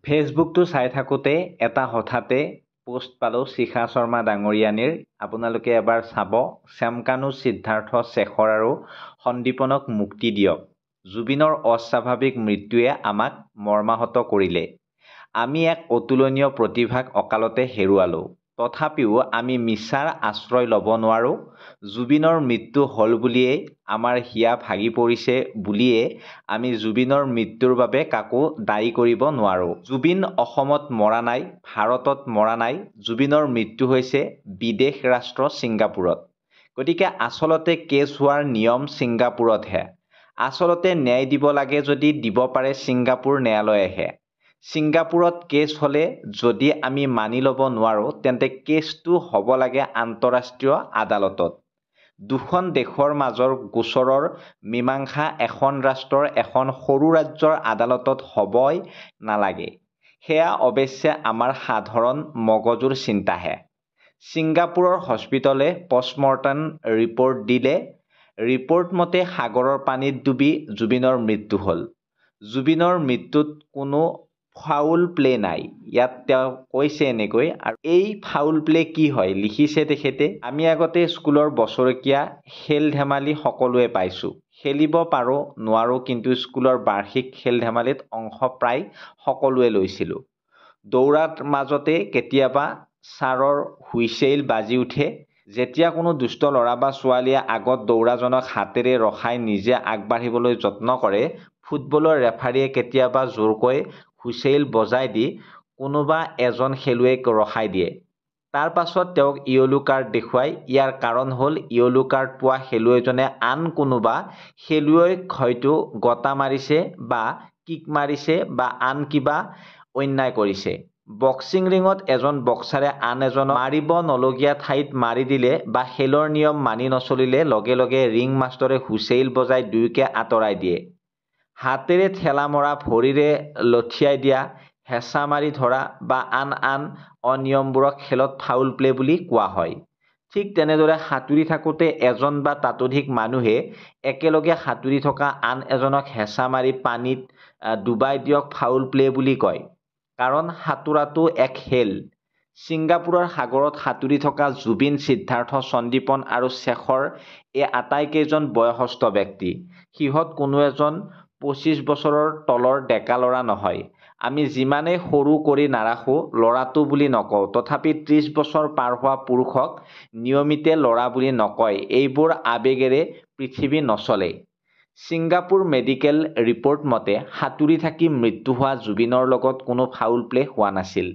ফেচবুকটো চাই থাকোঁতে এটা হঠাতে পোষ্ট পালোঁ শিখা শৰ্মা ডাঙৰীয়ানীৰ। আপোনালোকে এবাৰ চাব। শ্যামকানু, সিদ্ধাৰ্থ, শেখৰ আৰু সন্দীপনক মুক্তি দিয়ক। জুবিনৰ অস্বাভাৱিক মৃত্যুৱে আমাক মৰ্মাহত কৰিলে। আমি এক অতুলনীয় প্ৰতিভাক অকালতে হেৰুৱালোঁ। তথাপিও আমি মিছাৰ আশ্ৰয় ল'ব নোৱাৰোঁ। জুবিনৰ মৃত্যু হ'ল বুলিয়েই আমাৰ হিয়া ভাগি পৰিছে বুলিয়ে আমি জুবিনৰ মৃত্যুৰ বাবে কাকো দায়ী কৰিব নোৱাৰোঁ। জুবিন অসমত মৰা নাই, ভাৰতত মৰা নাই। জুবিনৰ মৃত্যু হৈছে বিদেশ ৰাষ্ট্ৰ ছিংগাপুৰত। গতিকে আচলতে কেছ হোৱাৰ নিয়ম ছিংগাপুৰতহে। আচলতে ন্যায় দিব লাগে যদি দিব পাৰে ছিংগাপুৰ ন্যায়ালয়েহে। ছিংগাপুৰত কেছ হ'লে যদি আমি মানি ল'ব নোৱাৰোঁ, তেন্তে কেছটো হ'ব লাগে আন্তঃৰাষ্ট্ৰীয় আদালতত। দুখন দেশৰ মাজৰ গোচৰৰ মীমাংসা এখন ৰাষ্ট্ৰৰ এখন সৰু ৰাজ্যৰ আদালতত হ'বই নালাগে। সেয়া অৱশ্যে আমাৰ সাধাৰণ মগজুৰ চিন্তাহে। ছিংগাপুৰৰ হস্পিটলে পষ্টমৰ্টেম ৰিপৰ্ট দিলে। ৰিপৰ্ট মতে সাগৰৰ পানীত ডুবি জুবিনৰ মৃত্যু হ'ল। জুবিনৰ মৃত্যুত কোনো ফাউল প্লে নাই। ইয়াত তেওঁ কৈছে এনেকৈ। আৰু এই ফাউল প্লে কি হয় লিখিছে তেখেতে। আমি আগতে স্কুলৰ বছৰেকীয়া খেল ধেমালি সকলোৱে পাইছোঁ। খেলিব পাৰোঁ নোৱাৰোঁ, কিন্তু স্কুলৰ বাৰ্ষিক খেল ধেমালিত অংশ প্ৰায় সকলোৱে লৈছিলোঁ। দৌৰাৰ মাজতে কেতিয়াবা ছাৰৰ হুইছেইল বাজি উঠে। যেতিয়া কোনো দুষ্ট ল'ৰা বা ছোৱালীয়ে আগত দৌৰাজনক হাতেৰে ৰখাই নিজে আগবাঢ়িবলৈ যত্ন কৰে, ফুটবলৰ ৰেফাৰীয়ে কেতিয়াবা জোৰকৈ হুইছেইল বজাই দি কোনোবা এজন খেলুৱৈক ৰখাই দিয়ে। তাৰ পাছত তেওঁক ইয়েলো কাৰ্ড দেখুৱাই। ইয়াৰ কাৰণ হ'ল ইয়েলো কাৰ্ড পোৱা খেলুৱৈজনে আন কোনোবা খেলুৱৈক হয়তো গতা মাৰিছে বা কিক মাৰিছে বা আন কিবা অন্যায় কৰিছে। বক্সিং ৰিঙত এজন বক্সাৰে আন এজনক মাৰিব নলগীয়া ঠাইত মাৰি দিলে বা খেলৰ নিয়ম মানি নচলিলে লগে লগে ৰিং মাষ্টৰে হুইছেইল বজাই দুয়োকে আঁতৰাই দিয়ে। হাতেৰে ঠেলা মৰা, ভৰিৰে লঠিয়াই দিয়া, হেঁচা মাৰি ধৰা বা আন অনিয়মবোৰক খেলত ফাউল প্লে বুলি কোৱা হয়। ঠিক তেনেদৰে সাঁতুৰি থাকোঁতে এজন বা ততোধিক মানুহে একেলগে সাঁতুৰি থকা আন এজনক হেঁচা মাৰি পানীত ডুবাই দিয়ক ফাউল প্লে বুলি কয়। কাৰণ সাঁতোৰাটো এক খেল। ছিংগাপুৰৰ সাগৰত সাঁতুৰি থকা জুবিন, সিদ্ধাৰ্থ, সন্দীপন আৰু শেখৰ এই আটাইকেইজন বয়সস্থ ব্যক্তি। সিহঁত কোনো এজন 25 বছৰৰ তলৰ ডেকা ল'ৰা নহয়। আমি যিমানেই সৰু কৰি নাৰাখোঁ, ল'ৰাটো বুলি নকওঁ, তথাপি 30 বছৰ পাৰ হোৱা পুৰুষক নিয়মিতে ল'ৰা বুলি নকয়। এইবোৰ আৱেগেৰে পৃথিৱী নচলে। ছিংগাপুৰ মেডিকেল ৰিপৰ্ট মতে সাঁতুৰি থাকি মৃত্যু হোৱা জুবিনৰ লগত কোনো ফাউল প্লে হোৱা নাছিল।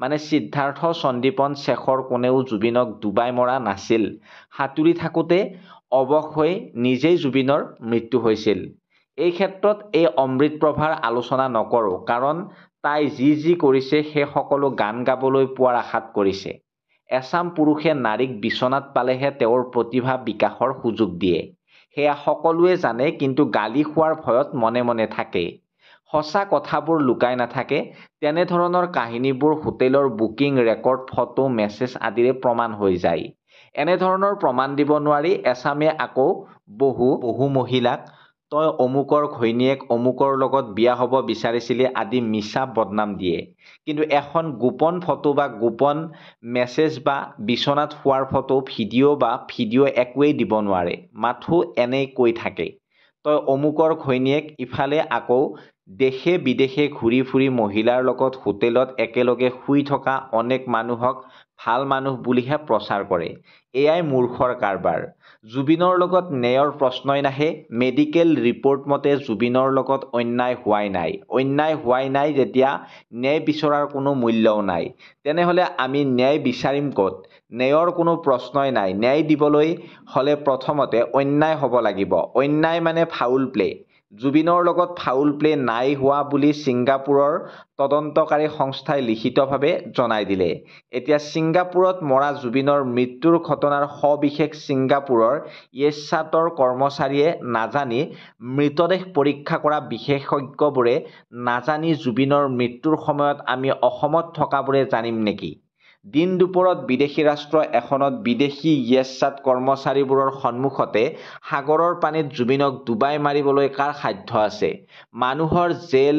মানে সিদ্ধাৰ্থ, সন্দীপন, শেখৰ কোনেও জুবিনক ডুবাই মৰা নাছিল। সাঁতুৰি থাকোঁতে অৱশ হৈ নিজেই জুবিনৰ মৃত্যু হৈছিল। এই ক্ষেত্ৰত এই অমৃতপ্ৰভাৰ আলোচনা নকৰোঁ, কাৰণ তাই যি কৰিছে সেই সকলো গান গাবলৈ পোৱাৰ আশাত কৰিছে। এচাম পুৰুষে নাৰীক বিচনাত পালেহে তেওঁৰ প্ৰতিভা বিকাশৰ সুযোগ দিয়ে। সেয়া সকলোৱে জানে, কিন্তু গালি খোৱাৰ ভয়ত মনে মনে থাকে। সঁচা কথাবোৰ লুকাই নাথাকে। তেনেধৰণৰ কাহিনীবোৰ হোটেলৰ বুকিং ৰেকৰ্ড, ফটো, মেছেজ আদিৰে প্ৰমাণ হৈ যায়। এনেধৰণৰ প্ৰমাণ দিব নোৱাৰি এচামে আকৌ বহু মহিলাক তই অমুকৰ ঘৈণীয়েক, অমুকৰ লগত বিয়া হ'ব বিচাৰিছিলি আদি মিছা বদনাম দিয়ে। কিন্তু এখন গোপন ফটো বা গোপন মেছেজ বা বিচনাত শোৱাৰ ফটো, ভিডিঅ' একোৱেই দিব নোৱাৰে। মাথো এনেই কৈ থাকে, তই অমুকৰ ঘৈণীয়েক। ইফালে আকৌ দেশে বিদেশে ঘূৰি ফুৰি মহিলাৰ লগত হোটেলত একেলগে শুই থকা অনেক মানুহক ভাল মানুহ বুলিহে প্ৰচাৰ কৰে। এয়াই মূৰ্খৰ কাৰবাৰ। জুবিনৰ লগত ন্যায়ৰ প্ৰশ্নই নাহে। মেডিকেল ৰিপৰ্ট মতে জুবিনৰ লগত অন্যায় হোৱাই নাই যেতিয়া ন্যায় বিচৰাৰ কোনো মূল্যও নাই, তেনেহ'লে আমি ন্যায় বিচাৰিম ক'ত? ন্যায়ৰ কোনো প্ৰশ্নই নাই। ন্যায় দিবলৈ হ'লে প্ৰথমতে অন্যায় হ'ব লাগিব। অন্যায় মানে ফাউল প্লে। জুবিনৰ লগত ফাউল প্লে নাই হোৱা বুলি ছিংগাপুৰৰ তদন্তকাৰী সংস্থাই লিখিতভাৱে জনাই দিলে। এতিয়া ছিংগাপুৰত মৰা জুবিনৰ মৃত্যুৰ ঘটনাৰ সবিশেষ ছিংগাপুৰৰ য়েছাটৰ কৰ্মচাৰীয়ে নাজানি, মৃতদেহ পৰীক্ষা কৰা বিশেষজ্ঞবোৰে নাজানি জুবিনৰ মৃত্যুৰ সময়ত আমি অসমত থকাবোৰে জানিম নেকি? দিন দুপৰত বিদেশী ৰাষ্ট্ৰ এখনত বিদেশী য়েছাত কৰ্মচাৰীবোৰৰ সন্মুখতে সাগৰৰ পানীত জুবিনক ডুবাই মাৰিবলৈ কাৰ সাধ্য আছে? মানুহৰ জেল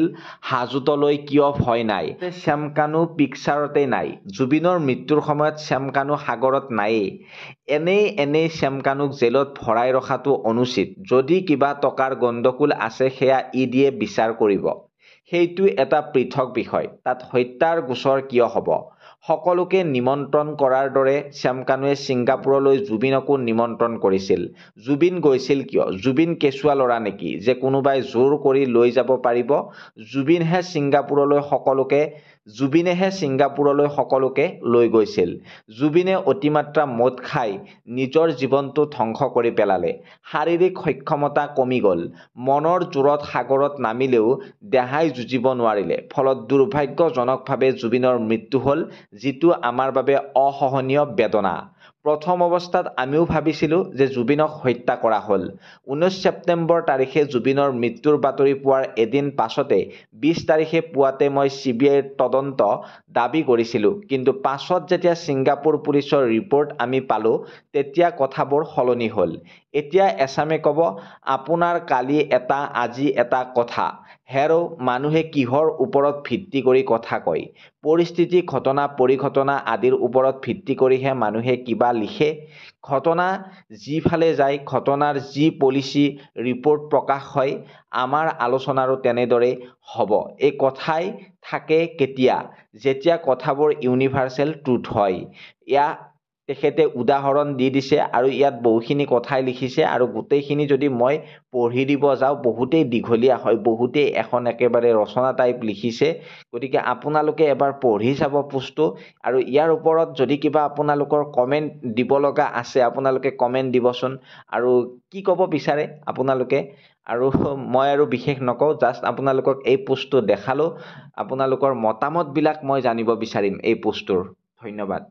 হাজতলৈ কিয় ভয় নাই? শ্যামকানু পিকচাৰতে নাই। জুবিনৰ মৃত্যুৰ সময়ত শ্যামকানু সাগৰত নায়েই। এনেই শ্যামকানুক জেলত ভৰাই ৰখাটো অনুচিত। যদি কিবা টকাৰ গণ্ডগোল আছে সেয়া ইডিয়ে বিচাৰ কৰিব। সেইটো এটা পৃথক বিষয়। তাত হত্যাৰ গোচৰ কিয় হ'ব? সকলোকে নিমন্ত্ৰণ কৰাৰ দৰে শ্যামকানুৱে ছিংগাপুৰলৈ জুবিনকো নিমন্ত্ৰণ কৰিছিল। জুবিন গৈছিল কিয়? জুবিন কেঁচুৱা ল'ৰা নেকি যে কোনোবাই জোৰ কৰি লৈ যাব পাৰিব? জুবিনেহে ছিংগাপুৰলৈ সকলোকে লৈ গৈছিল। জুবিনে অতিমাত্ৰা মদ খাই নিজৰ জীৱনটো ধ্বংস কৰি পেলালে। শাৰীৰিক সক্ষমতা কমি গ'ল। মনৰ জোৰত সাগৰত নামিলেও দেহাই যুঁজিব নোৱাৰিলে। ফলত দুৰ্ভাগ্যজনকভাৱে জুবিনৰ মৃত্যু হ'ল, যিটো আমাৰ বাবে অসহনীয় বেদনা। প্ৰথম অৱস্থাত আমিও ভাবিছিলোঁ যে জুবিনক হত্যা কৰা হ'ল। 19 ছেপ্টেম্বৰ তাৰিখে জুবিনৰ মৃত্যুৰ বাতৰি পোৱাৰ এদিন পাছতে 20 তাৰিখে পুৱাতে মই CBIৰ তদন্ত দাবী কৰিছিলোঁ। কিন্তু পাছত যেতিয়া ছিংগাপুৰ পুলিচৰ ৰিপৰ্ট আমি পালোঁ, তেতিয়া কথাবোৰ সলনি হ'ল। এতিয়া এছামে ক'ব, আপোনাৰ কালি এটা আজি এটা কথা। হেৰ' মানুহে কিহৰ ওপৰত ভিত্তি কৰি কথা কয়? পৰিস্থিতি, ঘটনা, পৰিঘটনা আদিৰ ওপৰত ভিত্তি কৰিহে মানুহে কিবা লিখে। ঘটনা যিফালে যায়, ঘটনাৰ যি পলিচি ৰিপৰ্ট প্ৰকাশ হয়, আমাৰ আলোচনাৰো তেনেদৰেই হ'ব। এই কথাই থাকে কেতিয়া? যেতিয়া কথাবোৰ ইউনিভাৰ্চেল ট্ৰুথ হয়। তেখেতে উদাহৰণ দি দিছে আৰু ইয়াত বহুখিনি কথাই লিখিছে আৰু গোটেইখিনি যদি মই পঢ়ি দিব যাওঁ বহুতেই দীঘলীয়া হয়, বহুতেই এখন একেবাৰে ৰচনা টাইপ লিখিছে। গতিকে আপোনালোকে এবাৰ পঢ়ি চাব পোষ্টটো আৰু ইয়াৰ ওপৰত যদি কিবা আপোনালোকৰ কমেণ্ট দিব লগা আছে আপোনালোকে কমেণ্ট দিবচোন আৰু কি ক'ব বিচাৰে আপোনালোকে। আৰু মই আৰু বিশেষ নকওঁ, জাষ্ট আপোনালোকক এই পোষ্টটো দেখালোঁ। আপোনালোকৰ মতামতবিলাক মই জানিব বিচাৰিম এই পোষ্টটোৰ। ধন্যবাদ।